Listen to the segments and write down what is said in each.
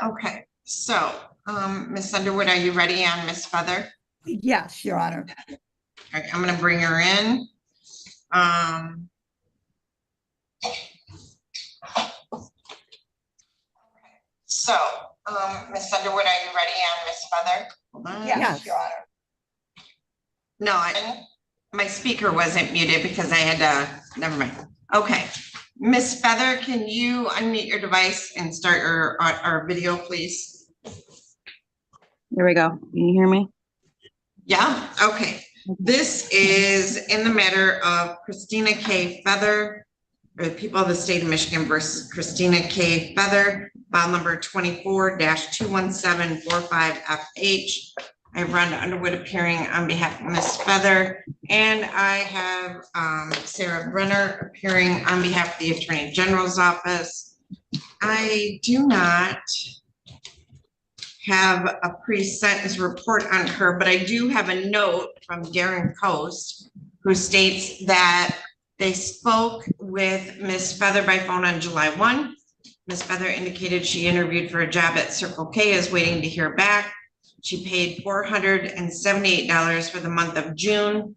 Okay, so, Ms. Underwood, are you ready on Miss Feather? Yes, Your Honor. All right, I'm gonna bring her in. So, Ms. Underwood, are you ready on Miss Feather? Hold on. Yes, Your Honor. No, my speaker wasn't muted because I had to, never mind. Okay, Miss Feather, can you unmute your device and start our video, please? There we go. Can you hear me? Yeah, okay. This is in the matter of Christina K. Feather, or the people of the state of Michigan versus Christina K. Feather, file number 24-21745FH. I have Rhonda Underwood appearing on behalf of Ms. Feather, and I have Sarah Brenner appearing on behalf of the Attorney General's office. I do not have a pre-sentence report on her, but I do have a note from Darren Coast who states that they spoke with Ms. Feather by phone on July 1. Ms. Feather indicated she interviewed for a job at Circle K, is waiting to hear back. She paid $478 for the month of June.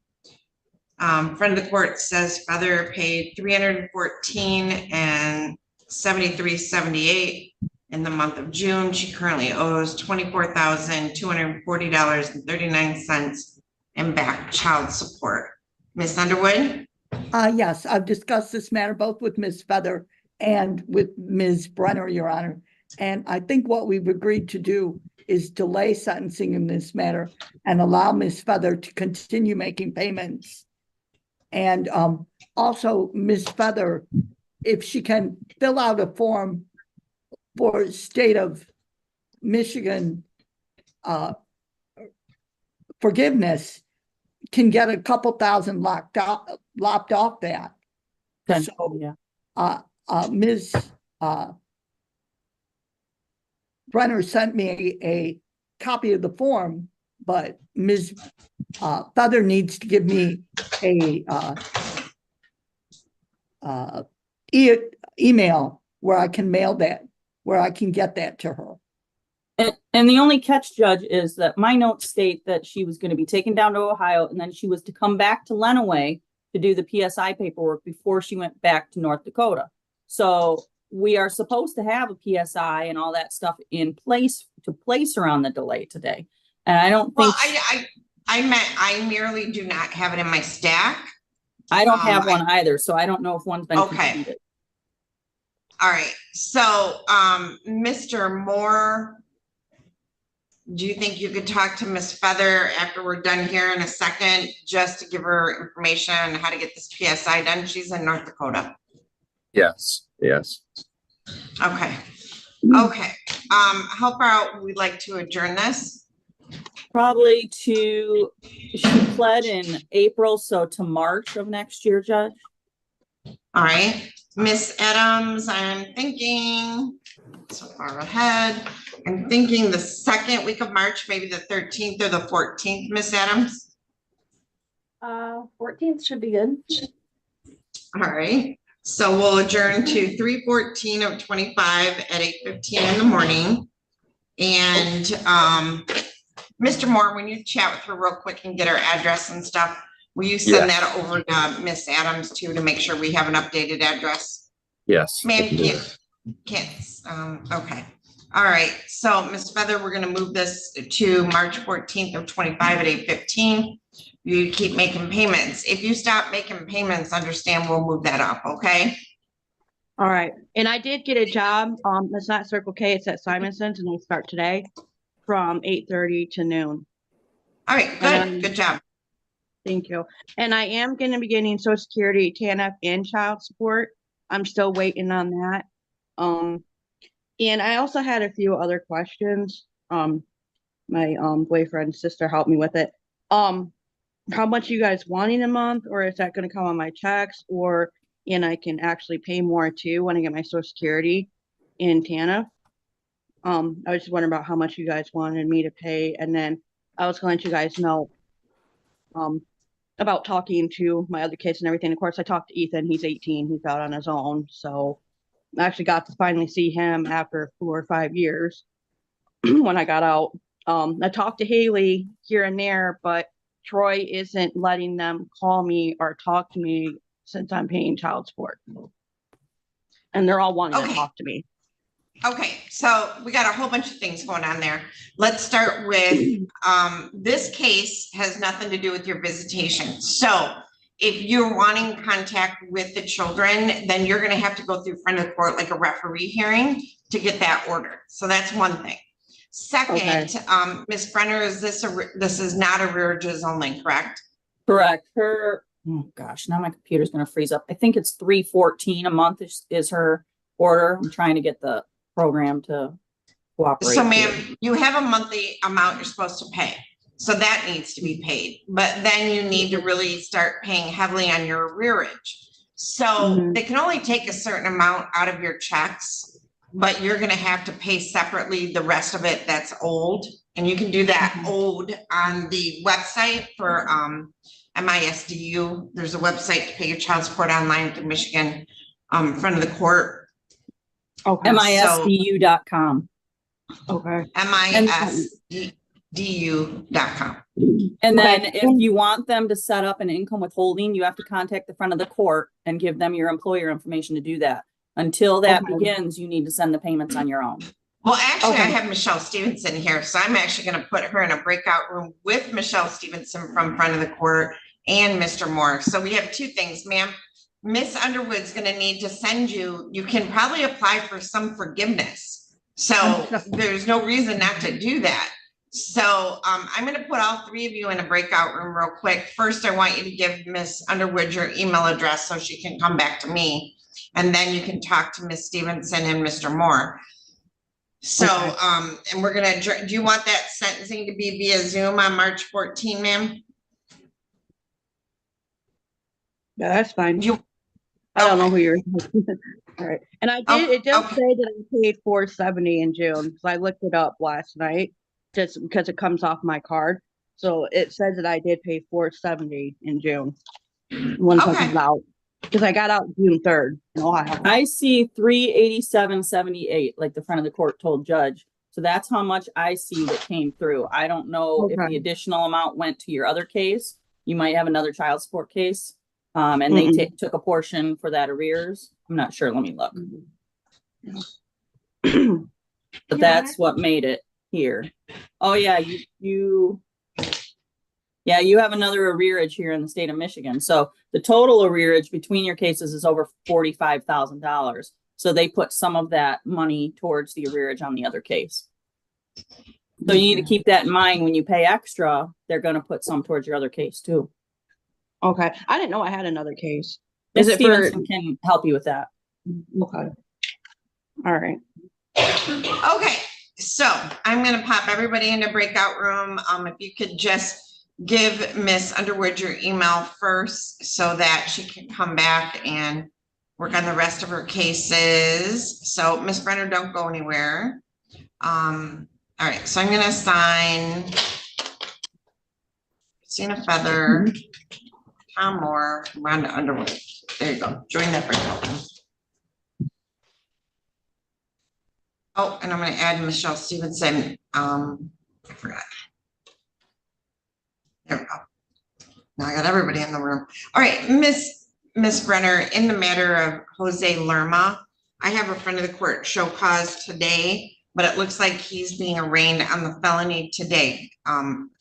Friend of the court says Feather paid $314 and $73.78 in the month of June. She currently owes $24,240.39 in back child support. Ms. Underwood? Yes, I've discussed this matter both with Ms. Feather and with Ms. Brenner, Your Honor. And I think what we've agreed to do is delay sentencing in this matter and allow Ms. Feather to continue making payments. And also Ms. Feather, if she can fill out a form for state of Michigan forgiveness, can get a couple thousand lopped off that. So yeah. Ms. Brenner sent me a copy of the form, but Ms. Feather needs to give me a email where I can mail that, where I can get that to her. And the only catch, Judge, is that my notes state that she was going to be taken down to Ohio and then she was to come back to Lenawee to do the PSI paperwork before she went back to North Dakota. So we are supposed to have a PSI and all that stuff in place to place her on the delay today. And I don't think... Well, I merely do not have it in my stack. I don't have one either, so I don't know if one's been completed. All right, so Mr. Moore, do you think you could talk to Ms. Feather after we're done here in a second, just to give her information on how to get this PSI done? She's in North Dakota. Yes. Okay. How far out would we like to adjourn this? Probably she pled in April, so to March of next year, Judge. All right, Miss Adams, I'm thinking so far ahead. I'm thinking the second week of March, maybe the 13th or the 14th, Miss Adams. 14th should be good. All right, so we'll adjourn to 3/14/25 at 8:15 in the morning. And Mr. Moore, when you chat with her real quick and get her address and stuff, will you send that over to Miss Adams too, to make sure we have an updated address? Yes. Ma'am, can't, okay. All right, so Ms. Feather, we're gonna move this to March 14th of 25 at 8:15. You keep making payments. If you stop making payments, understand we'll move that up, okay? All right, and I did get a job. It's not Circle K, it's at Simonson's, and they start today from 8:30 to noon. All right, good, good job. Thank you. And I am going to be getting Social Security, TANF, and child support. I'm still waiting on that. And I also had a few other questions. My boyfriend's sister helped me with it. How much you guys wanting a month, or is that going to come on my checks, and I can actually pay more too when I get my Social Security and TANF? I was just wondering about how much you guys wanted me to pay, and then I was going to let you guys know about talking to my other kids and everything. Of course, I talked to Ethan. He's 18. He's out on his own. So I actually got to finally see him after 4 or 5 years. when I got out. I talked to Haley here and there, but Troy isn't letting them call me or talk to me since I'm paying child support. And they're all wanting to Okay. talk to me. Okay, so we got a whole bunch of things going on there. Let's start with, this case has nothing to do with your visitation. So if you're wanting contact with the children, then you're gonna have to go through front of the court like a referee hearing to get that order. So that's one thing. Second, Ms. Brenner, this is not arrearages only, correct? Correct. Her, oh gosh, now my computer's gonna freeze up. I think it's $314 a month is her order. I'm trying to get the program to cooperate. So here. ma'am, you have a monthly amount you're supposed to pay. So that needs to be paid, but then you need to really start paying heavily on your arrearage. So they can only take a certain amount out of your checks, but you're gonna have to pay separately the rest of it that's old. And you can do that owed on the website for MISDU. There's a website to pay your child support online through Michigan, front of the court. Okay. MISDU.com. Okay. MISDU.com. And then Okay. if you want them to set up an income withholding, you have to contact the front of the court and give them your employer information to do that. Until that Okay. begins, you need to send the payments on your own. Well, actually, I Okay. have Michelle Stevenson here, so I'm actually gonna put her in a breakout room with Michelle Stevenson from front of the court and Mr. Moore. So we have two things, ma'am. Miss Underwood's gonna need to send you, you can probably apply for some forgiveness. So there's no reason not to do that. So I'm gonna put all three of you in a breakout room real quick. First, I want you to give Miss Underwood your email address so she can come back to me. And then you can talk to Miss Stevenson and Mr. Moore. So, Okay. and we're gonna, do you want that sentencing to be via Zoom on March 14, ma'am? Yeah, that's fine. You, I don't know who you're. All right. And I did, it does okay. say that I paid $470 in June, because I looked it up last night, just because it comes off my card. So it says that I did pay $470 in June. Once I Okay. was out, because I got out June 3rd in Ohio. I see $387.78, like the front of the court told judge. So that's how much I see that came through. I don't know if the Okay. additional amount went to your other case. You might have another child support case. And they took a portion for that arrears. I'm not sure. Let me look. But that's what made it here. Oh yeah, you have another arrearage here in the state of Michigan. So the total arrearage between your cases is over $45,000. So they put some of that money towards the arrearage on the other case. So you need to keep that in mind when you pay extra, they're going to put some towards your other case too. Okay. I didn't know I had another case. Ms. Is it for? Stevenson can help you with that. Okay. All right. Okay, so I'm gonna pop everybody in a breakout room. If you could just give Miss Underwood your email first so that she can come back and work on the rest of her cases. So Miss Brenner, don't go anywhere. All right, so I'm gonna assign Christina Feather, Tom Moore, Rhonda Underwood. There you go. Join that breakout room. Oh, and I'm gonna add Michelle Stevenson. I forgot. There we go. Now I got everybody in the room. All right, Miss Brenner, in the matter of Jose Lerma, I have a friend of the court show cause today, but it looks like he's being arraigned on the felony today.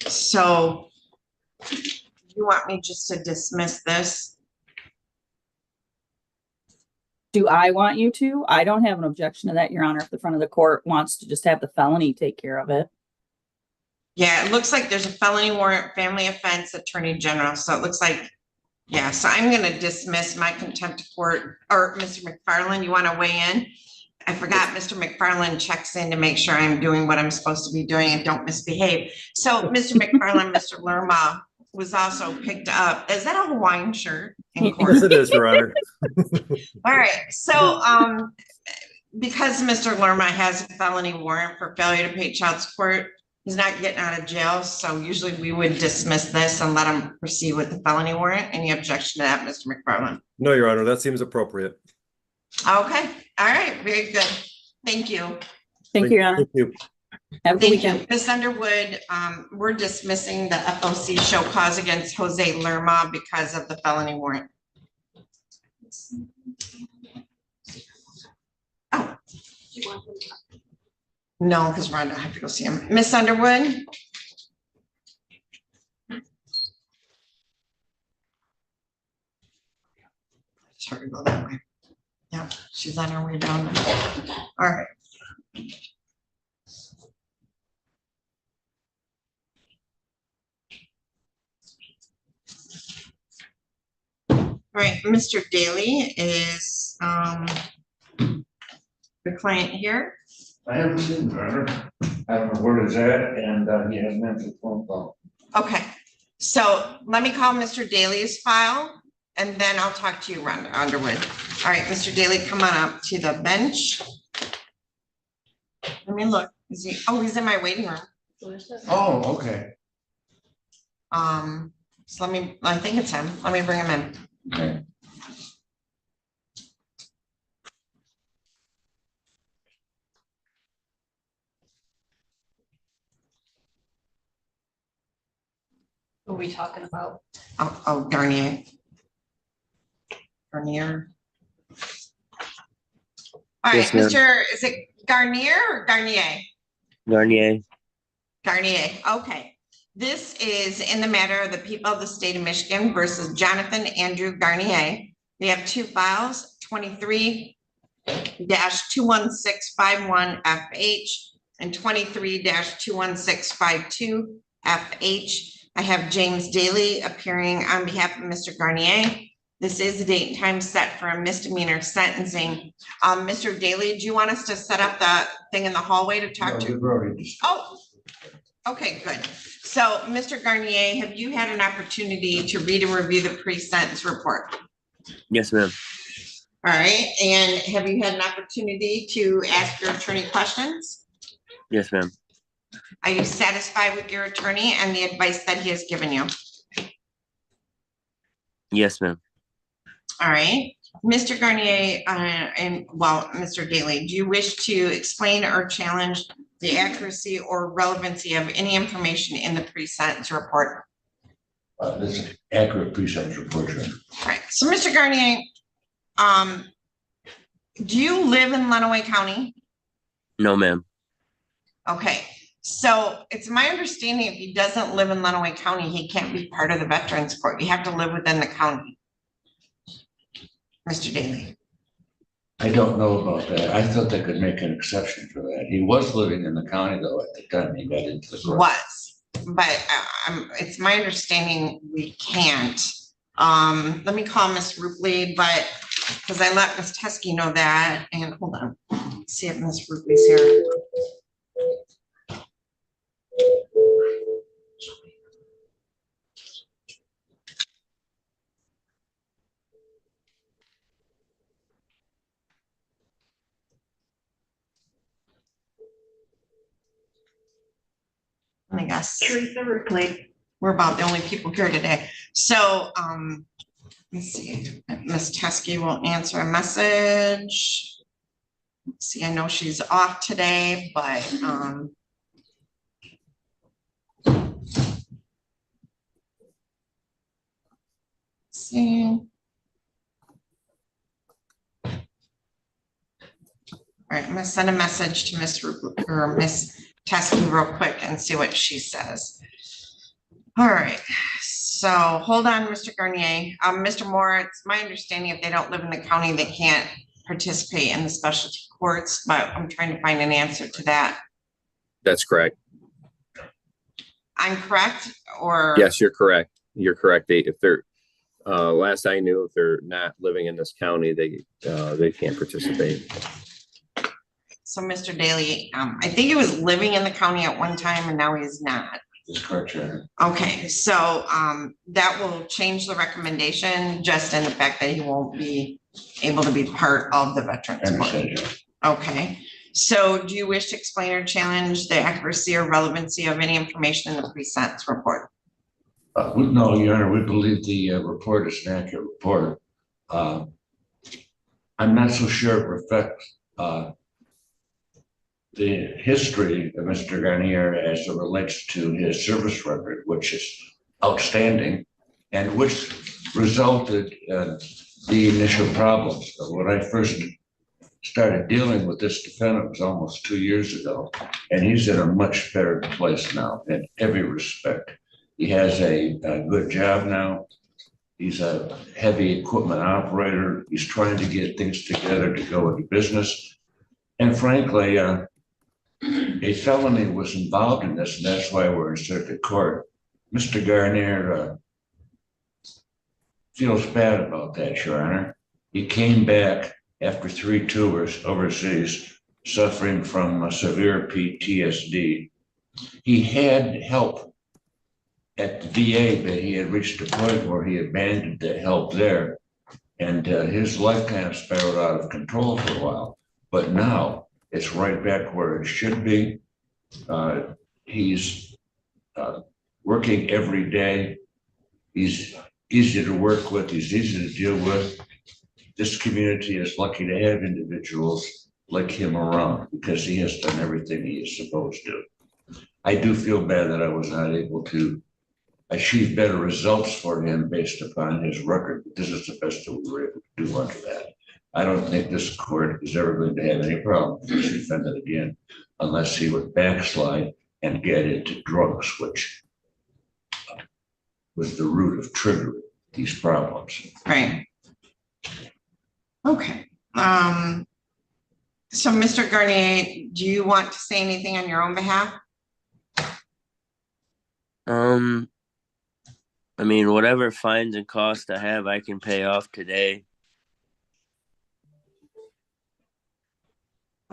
So you want me just to dismiss this? Do I want you to? I don't have an objection to that, Your Honor, if the front of the court wants to just have the felony take care of it. Yeah, it looks like there's a felony warrant, family offense, attorney general. So it looks like, yeah, so I'm gonna dismiss my contempt of court. Or Mr. McFarland, you wanna weigh in? I forgot Mr. McFarland checks in to make sure I'm doing what I'm supposed to be doing and don't misbehave. So Mr. McFarland, Mr. Lerma was also picked up. Is that a Hawaiian shirt in court? Yes, it is, Your Honor. All right, so because Mr. Lerma has a felony warrant for failure to pay child support, he's not getting out of jail. So usually we would dismiss this and let him proceed with the felony warrant. Any objection to that, Mr. McFarland? No, Your Honor, that seems appropriate. Okay, all right, very good. Thank you. Thank you, Your Honor. Thank you. Have a good Thank weekend. you. Ms. Underwood, we're dismissing the FOC show cause against Jose Lerma because of the felony warrant. Oh. No, because Rhonda, I have to go see him. Ms. Underwood? Sorry to go that way. Yeah, she's on her way down. All right. All right, Mr. Daly is the client here. I haven't seen Garner. I don't know where he's at, and he hasn't answered the phone call. Okay, so let me call Mr. Daly's file and then I'll talk to you, Rhonda Underwood. All right, Mr. Daly, come on up to the bench. Let me look. Is he? Oh, he's in my waiting room. Oh, okay. So I think it's him. Let me bring him in. Okay. What are we talking about? Oh, Garnier. Garnier. All right, Yes, ma'am. is it Garnier or Garnier? Garnier. Garnier, okay. This is in the matter of the people of the state of Michigan versus Jonathan Andrew Garnier. We have two files, 23-21651FH and 23-21652FH. I have James Daly appearing on behalf of Mr. Garnier. This is the date and time set for a misdemeanor sentencing. Mr. Daly, do you want us to set up the thing in the hallway to talk No, to? we've already discussed. Oh, okay, good. So, Mr. Garnier, have you had an opportunity to read and review the pre-sentence report? Yes, ma'am. All right, and have you had an opportunity to ask your attorney questions? Yes, ma'am. Are you satisfied with your attorney and the advice that he has given you? Yes, ma'am. All right, Mr. Garnier, Mr. Daly, do you wish to explain or challenge the accuracy or relevancy of any information in the pre-sentence report? This is accurate pre-sentence report. Sure. All right, so Mr. Garnier, do you live in Lenawee County? No, ma'am. Okay, so it's my understanding if he doesn't live in Lenawee County, he can't be part of the Veterans Court. You have to live within the county. Mr. Daly. I don't know about that. I thought they could make an exception for that. He was living in the county though at the time he got into the court. Was, but it's my understanding we can't. Let me call Miss Rupley, but because I let Miss Teskey know that, and hold on, see if Miss Rupley's here. I guess Teresa Ripley. we're about the only people here today. So, let's see, Miss Teskey will answer a message. Let's see, I know she's off today, but, see. All right, I'm gonna send a message to Miss Teskey real quick and see what she says. All right, so hold on, Mr. Garnier. Mr. Moore, it's my understanding if they don't live in the county, they can't participate in the specialty courts, but I'm trying to find an answer to that. That's correct. I'm correct, or? Yes, you're correct. You're correct. If they're, last I knew, if they're not living in this county, they can't participate. So Mr. Daly, I think he was living in the county at one time and now he's not. That's correct, Chair. Okay, so that will change the recommendation just in the fact that he won't be able to be part of the Veterans Court. Understood, yeah. Okay, so do you wish to explain or challenge the accuracy or relevancy of any information in the pre-sentence report? No, Your Honor, we believe the report is an accurate report. I'm not so sure it reflects the history of Mr. Garnier as it relates to his service record, which is outstanding, and which resulted in the initial problems. But when I first started dealing with this defendant was almost 2 years ago, and he's in a much better place now in every respect. He has a good job now. He's a heavy equipment operator. He's trying to get things together to go into business. And frankly, a felony was involved in this, and that's why we're in circuit court. Mr. Garnier feels bad about that, Your Honor. He came back after 3 tours overseas, suffering from severe PTSD. He had help at the VA, but he had reached a point where he abandoned the help there, and his life kind of spiraled out of control for a while. But now it's right back where it should be. He's working every day. He's easy to work with. He's easy to deal with. This community is lucky to have individuals like him around because he has done everything he is supposed to. I do feel bad that I was not able to achieve better results for him based upon his record. But this is the best that we were able to do under that. I don't think this court is ever going to have any problem with this defendant again, unless he would backslide and get into drugs, which was the root of triggering these problems. Right. Okay. So Mr. Garnier, do you want to say anything on your own behalf? I mean, whatever fines and costs I have, I can pay off today.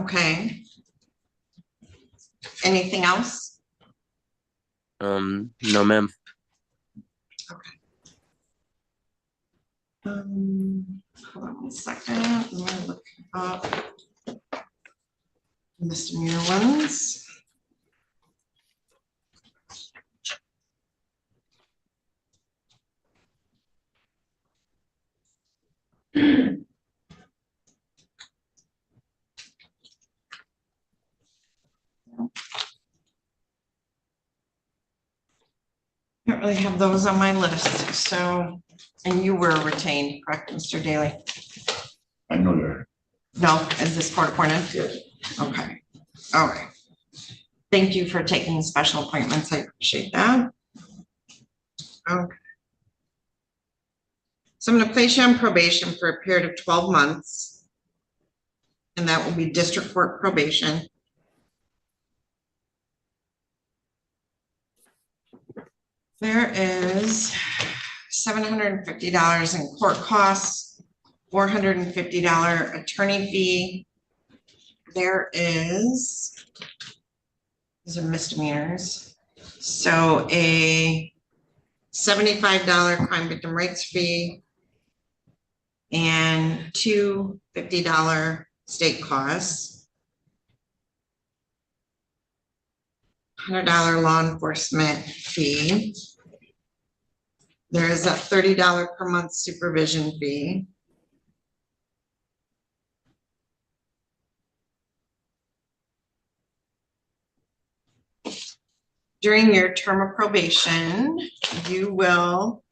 Okay. Anything else? No, ma'am. Hold on 1 second. I'm gonna look up misdemeanor ones. I don't really have those on my list, so, and you were retained, correct, Mr. Daly? I know that. No, is this court appointed? Yes. Okay, all right. Thank you for taking special appointments, I appreciate that. Okay. So I'm gonna place you on probation for a period of 12 months. And that will be district court probation. There is $750 in court costs, $450 attorney fee. There is, these are misdemeanors. So a $75 crime victim rights fee and two $50 state costs. $100 law enforcement fee. There is a $30 per month supervision fee. During your term of probation, you will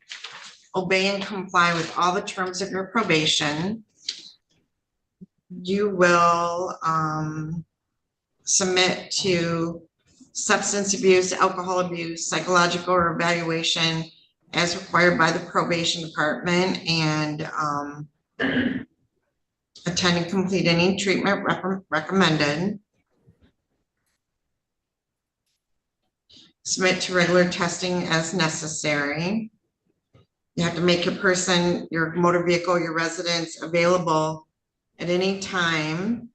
obey and comply with all the terms of your probation. You will submit to substance abuse, alcohol abuse, psychological evaluation as required by the probation department, and attend and complete any treatment recommended. Submit to regular testing as necessary. You have to make your person, your motor vehicle, your residence available at any time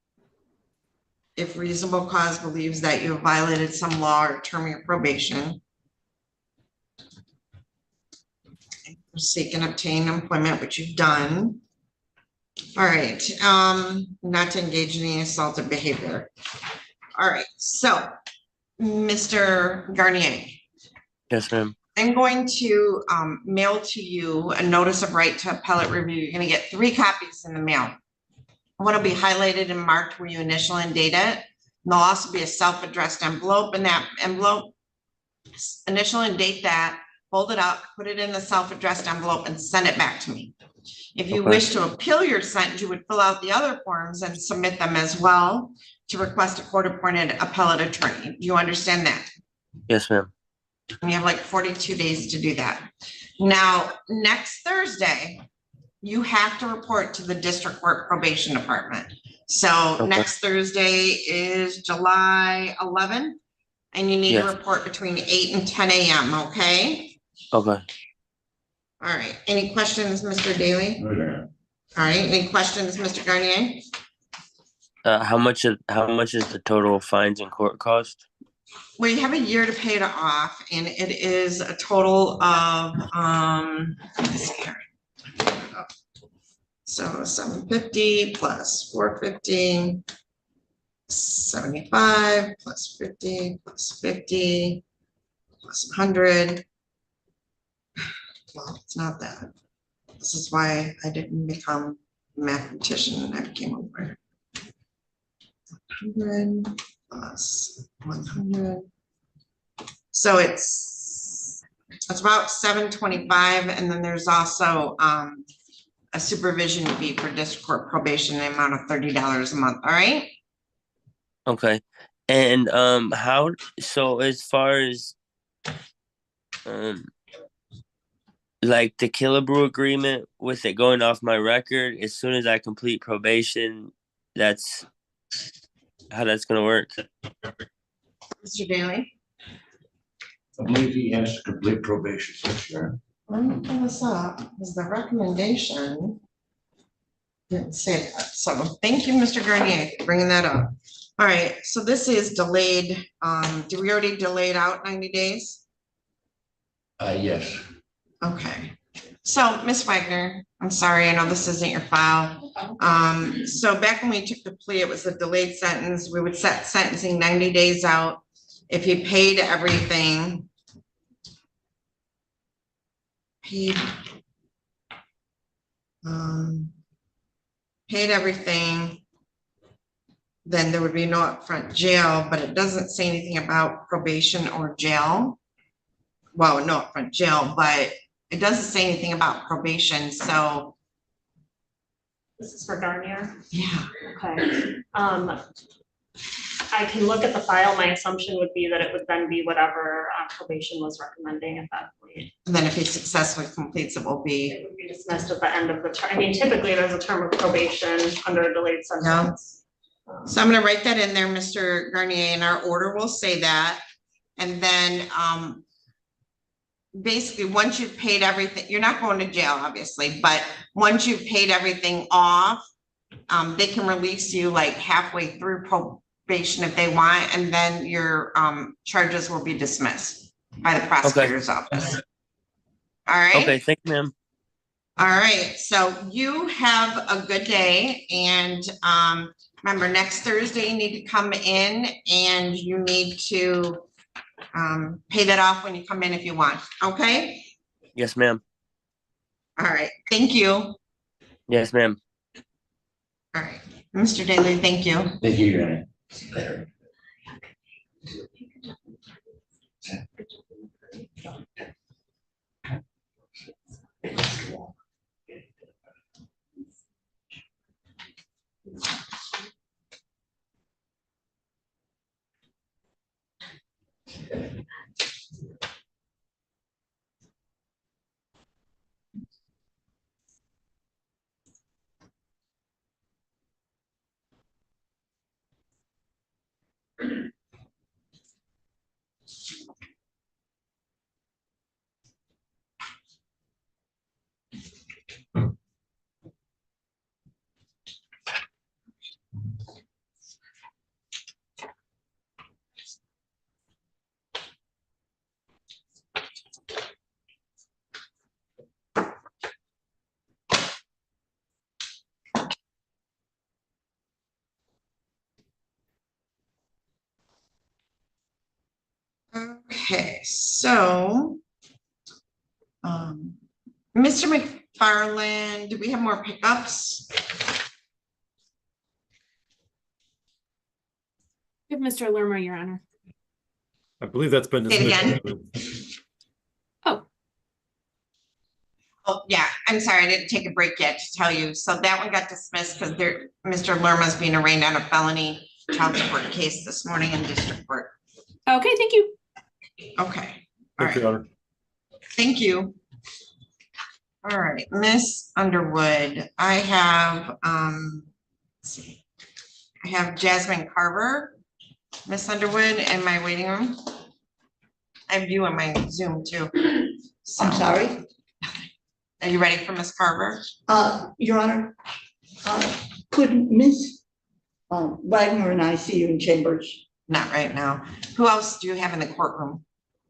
if reasonable cause believes that you have violated some law or term of your probation. Seek and obtain employment, which you've done. All right, not to engage in any assaultive behavior. All right, so Mr. Garnier. Yes, ma'am. I'm going to mail to you a notice of right to appellate review. You're going to get 3 copies in the mail. One will be highlighted and marked where you initial and date it. There'll also be a self-addressed envelope, and that envelope, initial and date that, fold it up, put it in the self-addressed envelope and send it back to me. If you Okay. wish to appeal your sentence, you would fill out the other forms and submit them as well to request a court-appointed appellate attorney. Do you understand that? Yes, ma'am. And you have like 42 days to do that. Now, next Thursday, you have to report to the district court probation department. So Okay. next Thursday is July 11th, and you need to Yes. report between 8 and 10 a.m., okay? Okay. All right, any questions, Mr. Daly? Oh, yeah. All right, any questions, Mr. Garnier? How much is the total fines and court cost? Well, you have a year to pay it off, and it is a total of, let's see here. So 750 plus 450, 75 plus 50 plus 50 plus 100. Well, it's not that. This is why I didn't become a mathematician and I became a lawyer. 100 plus 100. So it's about 725, and then there's also a supervision fee for district court probation, the amount of $30 a month. All right. Okay. And how, so as far as like the Killebrew agreement with it going off my record, as soon as I complete probation, that's how that's gonna work. Mr. Daly. I believe he has to complete probation this year. Let me pull this up, because the recommendation didn't say that. So thank you, Mr. Garnier, for bringing that up. All right, so this is delayed. Did we already delayed out 90 days? Yes. Okay. So Ms. Wagner, I'm sorry, I know this isn't your file. So back when we took the plea, it was a delayed sentence. We would set sentencing 90 days out. If you paid everything, paid everything, then there would be no upfront jail, but it doesn't say anything about probation or jail. Well, no upfront jail, but it doesn't say anything about probation, so. This is for Garnier. Yeah. Okay. I can look at the file. My assumption would be that it would then be whatever probation was recommending at that point. And then if he successfully completes, it will be. It would be dismissed at the end of the term. I mean, typically there's a term of probation under a delayed sentence. So I'm gonna write that in there, Mr. Garnier, and our order will say that. And then, basically, once you've paid everything, you're not going to jail, obviously, but once you've paid everything off, they can release you like halfway through probation if they want, and then your charges will be dismissed by the prosecutor's office. All right. Okay, thank you, ma'am. All right, so you have a good day, and remember, next Thursday you need to come in and you need to pay that off when you come in if you want, okay? Yes, ma'am. All right, thank you. All Yes, ma'am. right, Mr. Daly, thank you. Thank you, Granny. Okay, so Mr. McFarland, do we have more pickups? Give Mr. Lerma, Your Honor. I believe that's been Say it dismissed. Oh, Oh, yeah, I'm sorry, I didn't take a break yet to tell you. So that one got dismissed because Mr. Lerma's being arraigned on a felony child support case this morning in district court. okay, thank you. Okay, all Thank you, right, Honor. thank you. All right, Miss Underwood, I have, let's see. I have Jasmine Carver, Miss Underwood in my waiting room. I have you on my Zoom too. So, I'm sorry, are you ready for Miss Carver? Your Honor, could Ms. Wagner and I see you in chambers? Not right now. Who else do you have in the courtroom?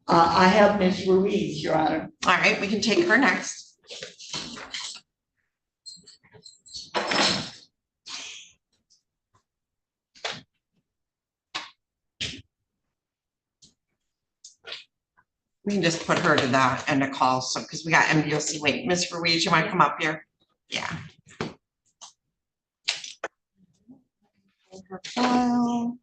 I have Ms. Ruiz, Your Honor. All right, we can take her next. We can just put her to that and a call, so, because we got MDOC. Wait, Miss Ruiz, you want to come up here? Yeah. Her file.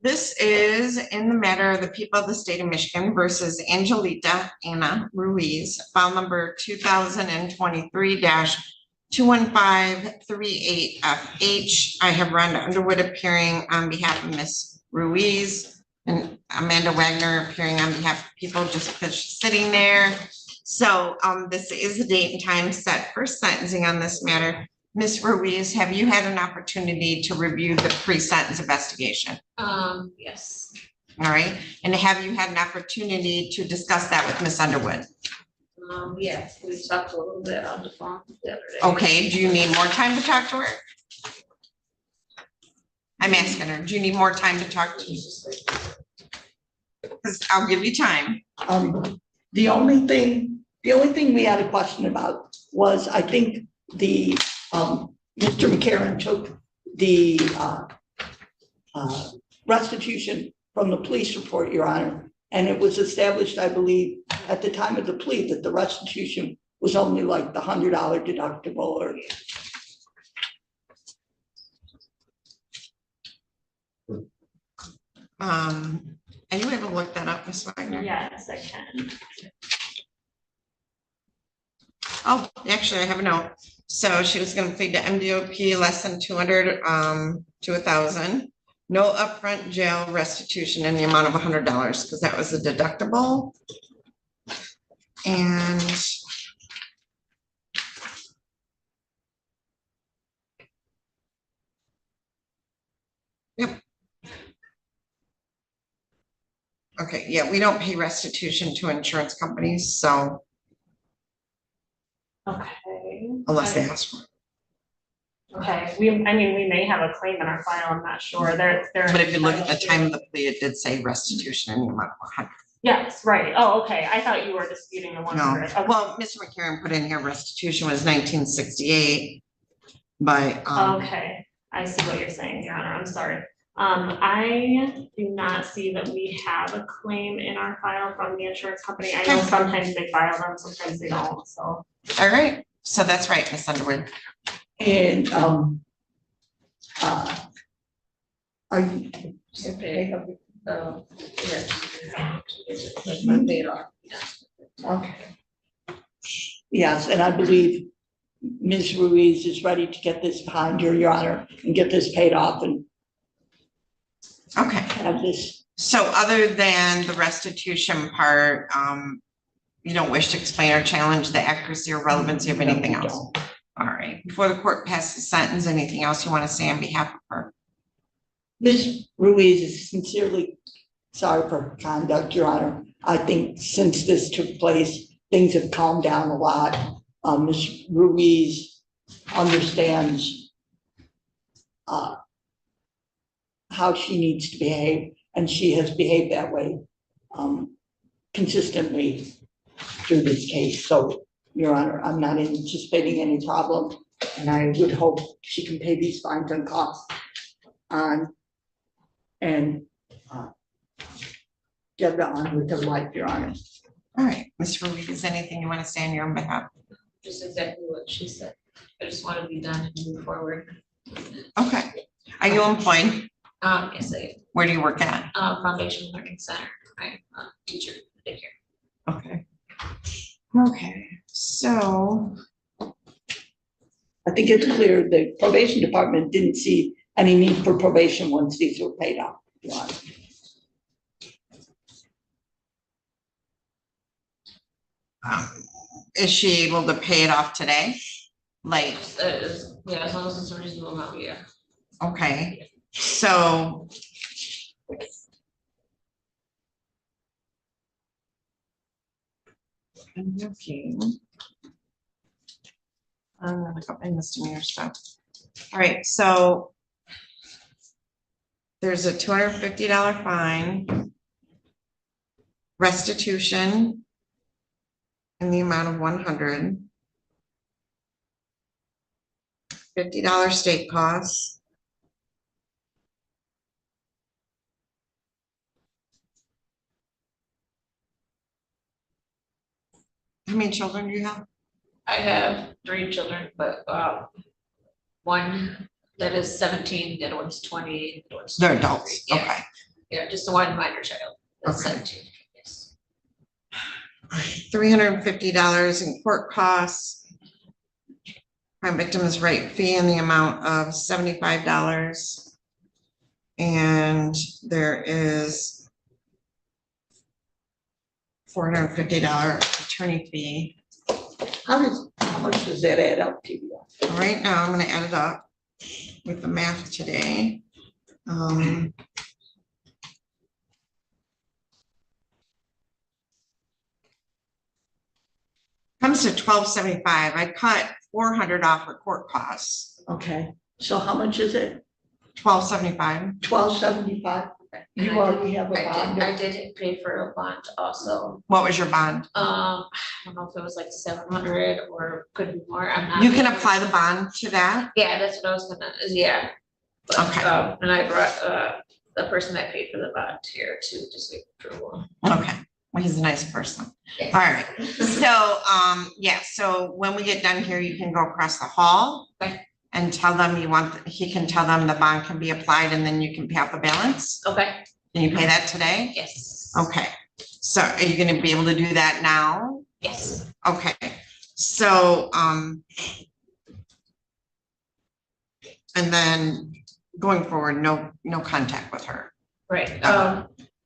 This is in the matter of the people of the state of Michigan versus Angelita Anna Ruiz, file number 2023-21538FH. I have Rhonda Underwood appearing on behalf of Miss Ruiz and Amanda Wagner appearing on behalf of people just because she's sitting there. So this is the date and time set for sentencing on this matter. Ms. Ruiz, have you had an opportunity to review the pre-sentence investigation? Yes. All right, and have you had an opportunity to discuss that with Ms. Underwood? Yes, we talked a little bit on the phone the other day. Okay, do you need more time to talk to her? I'm asking her, do you need more time to talk to you? Because I'll give you time. The only thing we had a question about was, I think Mr. McCarron took the restitution from the police report, Your Honor, and it was established, I believe, at the time of the plea that the restitution was only like the $100 deductible or. Are you able to look that up, Ms. Wagner? Yes, I can. Oh, actually, I have a note. So she was gonna plead to MDOP less than 200 to 1,000. No upfront jail restitution in the amount of $100 because that was the deductible. And yep. Okay, yeah, we don't pay restitution to insurance companies, so Okay. unless they ask for it. Okay, I mean, we may have a claim in our file, I'm not sure, there. But if you look at the time of the plea, it did say restitution in the amount of 100. Yes, right, oh, okay, I thought you were disputing the 100. No, well, Mr. McCarron put in here restitution was 1968. But Okay, I see what you're saying, Your Honor, I'm sorry. I do not see that we have a claim in our file from the insurance company. I know sometimes they file them, sometimes they don't, so. all right, so that's right, Ms. Underwood. And are you? Okay. Yes, and I believe Ms. Ruiz is ready to get this behind her, Your Honor, and get this paid off and Okay, have this. so other than the restitution part, you don't wish to explain or challenge the accuracy or relevancy of anything else? All right, before the court passes sentence, anything else you want to say on behalf of her? Ms. Ruiz is sincerely sorry for her conduct, Your Honor. I think since this took place, things have calmed down a lot. Ms. Ruiz understands how she needs to behave, and she has behaved that way consistently through this case. So, Your Honor, I'm not anticipating any problem, and I would hope she can pay these fines and costs on and get on with her life, Your Honor. All right, Ms. Ruiz, anything you want to say on your own behalf? Just exactly what she said. I just want to be done and move forward. Okay. Are you employed? Yes, I, Where do you work at? Foundation Learning Center. I'm a teacher. Daycare. Okay. Okay, so, I think it's clear the probation department didn't see any need for probation once these were paid off. Your Honor. is she able to pay it off today? Like, Yeah, as long as it's a reasonable amount, yeah. okay, so. I'm looking. I'm gonna go in misdemeanor stuff. All right, so. There's a $250 fine. Restitution. In the amount of 100. $50 state costs. How many children do you have? I have 3 children, but one that is 17, the other one's 20. The other one's They're 23. adults, Yeah. okay. Yeah, just the one minor child. That's Okay. 17. Yes. $350 in court costs. Crime victims' right fee in the amount of $75. And there is $450 attorney fee. How much does that add up to you? Right now, I'm gonna add it up with the math today. Comes to $1,275. I cut 400 off for court costs. Okay, so how much is it? $1,275. $1,275? You already have a bond? I did pay for a bond also. What was your bond? I don't know if it was like 700 or could be more. I'm not. You can apply the bond to that. Yeah, that's what I was gonna, yeah. But, Okay. And I brought, the person that paid for the bond here to just get approval. Okay, well, he's a nice person. Yeah. All right, so, yeah, so when we get done here, you can go across the hall. Okay. And tell them you want, he can tell them the bond can be applied and then you can pay out the balance. Okay, Can you pay that today? yes. Okay, so are you gonna be able to do that now? Yes, Okay, so, and then going forward, no contact with her. right.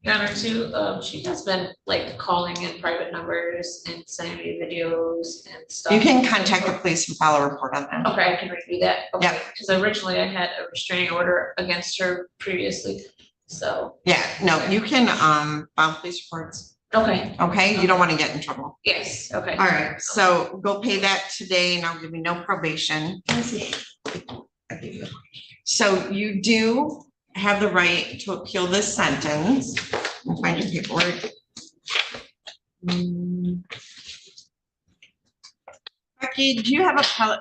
Your Honor, too, she has been like calling in private numbers and sending me videos and stuff. You can contact the police and file a report on that. Okay, I can review that. Okay, Yeah. because originally I had a restraining order against her previously, so. Yeah, no, you can, file police reports, Okay, okay? You don't wanna get in trouble. yes, okay. All right, so go pay that today and I'll give you no probation. So you do have the right to appeal this sentence. I'll find your paperwork. Becky, do you have a pellet?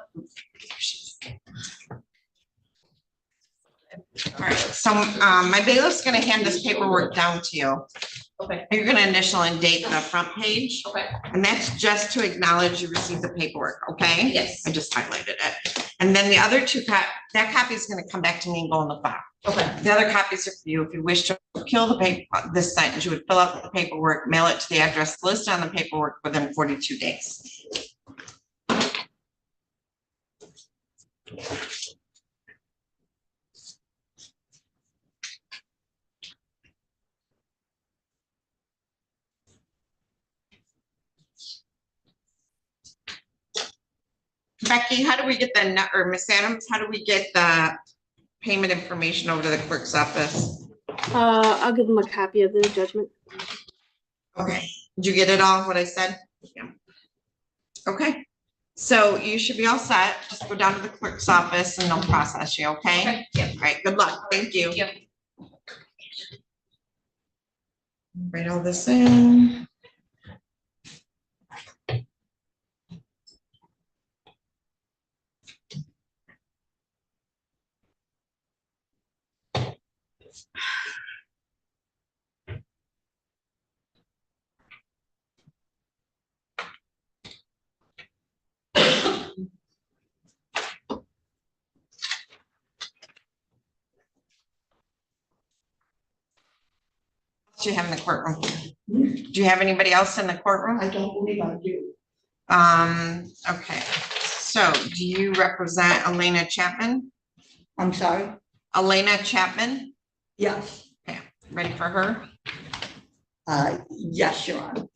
All right, so, my bailiff's gonna hand this paperwork down to you. Okay, You're gonna initial and date the front page, okay, and that's just to acknowledge you received the paperwork, okay? yes, I just highlighted it. And then the other two that copy is gonna come back to me and go in the file. okay, The other copies are for you. If you wish to appeal the paper, this sentence, you would fill out the paperwork, mail it to the address listed on the paperwork within 42 days. Becky, how do we get the, or Miss Adams, how do we get the payment information over to the clerk's office? I'll give them a copy of the judgment. Okay, did you get it all, what I said? Yeah. Okay, so you should be all set. Just go down to the clerk's office and they'll process you, okay? okay, yeah. All right, good luck. Thank you. Yeah. Write all this in. else do you have in the courtroom? Do you have anybody else in the courtroom? I don't believe I do. Okay, so do you represent Elena Chapman? I'm sorry? Elena Chapman, Yes. ready for her? Yes, Your Honor.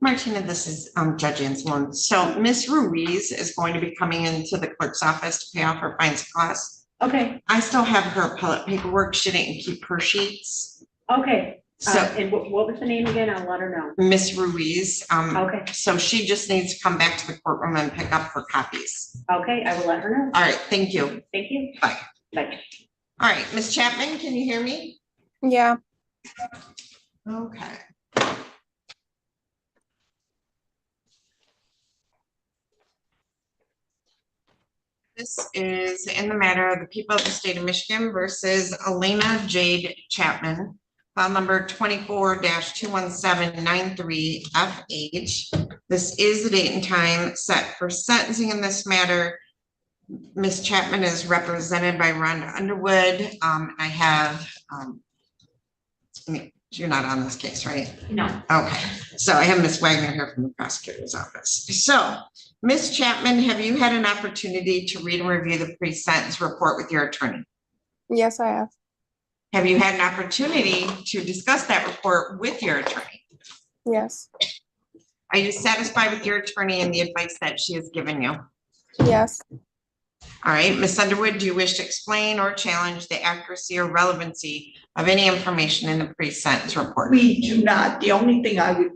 Martina, this is Judge Anselone. So Miss Ruiz is going to be coming into the clerk's office to pay off her fines and costs. Okay, I still have her appellate paperwork. She didn't keep her sheets. okay. So And what was the name again? I'll let her know. Miss Ruiz, Okay, so she just needs to come back to the courtroom and pick up her copies. okay, I will let her know. All right, thank you. Thank you. Bye. Bye. All right, Miss Chapman, can you hear me? Yeah, Okay. This is in the matter of the people of the state of Michigan versus Elena Jade Chapman, file number 24-21793FH. This is the date and time set for sentencing in this matter. Ms. Chapman is represented by Rhonda Underwood. I have, you're not on this case, right? No. Okay, so I have Ms. Wagner here from the prosecutor's office. So, Ms. Chapman, have you had an opportunity to read and review the pre-sentence report with your attorney? yes, I have. Have you had an opportunity to discuss that report with your attorney? Yes, Are you satisfied with your attorney and the advice that she has given you? yes, All right, Ms. Underwood, do you wish to explain or challenge the accuracy or relevancy of any information in the pre-sentence report? We do not. The only thing I would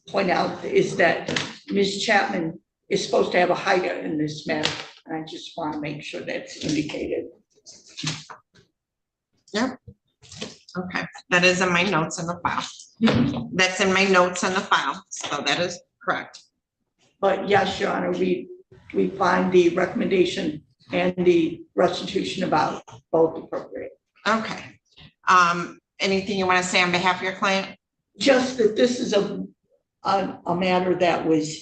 point out is that Ms. Chapman is supposed to have a hider in this matter. And I just want to make sure that's indicated. Yep. Okay, that is in my notes in the file. That's in my notes in the file, so that is correct. But yes, Your Honor, we find the recommendation and the restitution about both appropriate. Okay. Anything you want to say on behalf of your client? Just that this is a matter that was